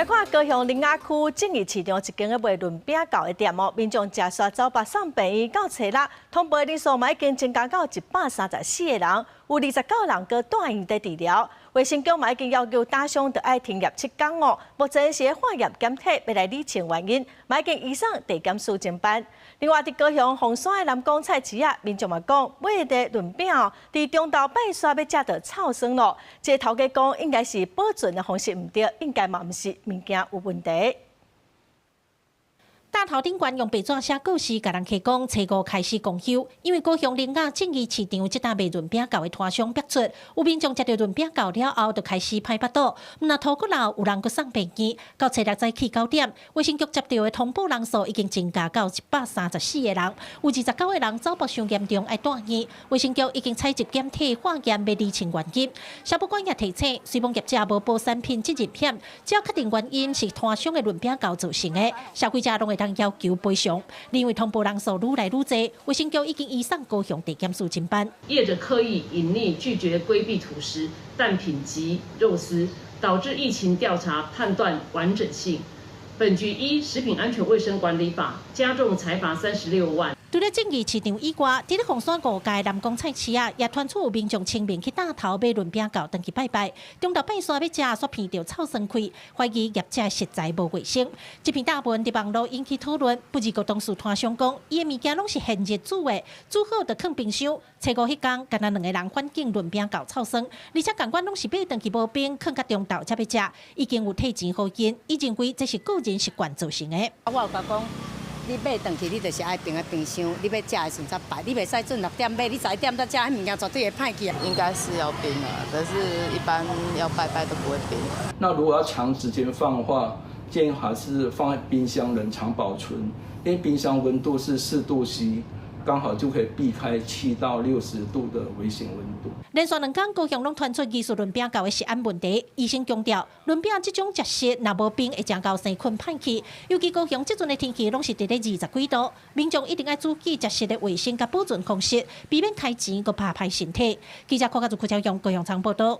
來看高雄苓雅區正義市場一間賣潤餅糕的店哦，民眾吃煞走北送病院到初六，通報人數嘛已經增加到134個人，有29人閣住院在治療。衛生局嘛已經要求打傷就要停業7天哦，目前是化驗檢體要來釐清原因，嘛已經移送地檢署偵辦。另外，喺高雄鳳山的南港菜市啊，民眾嘛講買的潤餅哦，喺中晝拜煞要食到臭酸咯。這頭家講應該是保存的方式唔對，應該嘛唔是物件有問題。大頭頂懸用白紙寫告示，甲人客講初五開始公休，因為高雄苓雅正義市場即搭賣潤餅糕的攤商逼出，有民眾食到潤餅糕了後，就開始歹腹肚。那頭閣老有人閣送病院，到初六早起9點，衛生局接到的通報人數已經增加到134個人，有29個人走北傷嚴重，愛住院。衛生局已經採集檢體化驗，要釐清原因。消保官也提醒，水產業者無保產品責任險，只要確定原因是攤商的潤餅糕造成的，消費者攏會當要求賠償。因為通報人數愈來愈多，衛生局已經移送高雄地檢署偵辦。業者刻意隱匿、拒絕規避吐司、蛋品及肉絲，導致疫情調查判斷完整性。本局依食品安全衛生管理法加重裁罰36萬。除了正義市場以外，在鳳山5街南港菜市啊，也傳出有民眾清明去大頭買潤餅糕，登去拜拜。中晝拜煞要食，卻聞到臭酸氣，懷疑業者實在無衛生。這篇大文在網絡引起討論，不止個當事攤商講，伊的物件攏是現熱煮的，煮好就放冰箱。初五迄天，敢若2個人反映潤餅糕臭酸，而且共款攏是買登去無冰，放到中晝才要食，已經有退錢好因，伊認為這是個人習慣造成的。我有甲講。你買回去，你就是愛冰在冰箱。你要食的時陣才擺，你袂使準6點買，你11點才食，迄物件絕對會歹去啊。應該是要冰啊，但是一般要拜拜都不會冰。那如果要長時間放的話，建議還是放在冰箱冷藏保存，因為冰箱溫度是4度C。剛好就可以避開7到60度的危險溫度。連續2天，高雄攏傳出疑似潤餅糕的食安問題。醫生強調，潤餅這種食食若無冰，會將到生困歹去。尤其高雄這陣的天氣攏是在咧20幾度，民眾一定要注意食食的衛生甲保存方式，避免開錢閣怕歹身體。記者柯家族、柯超陽高雄場報道。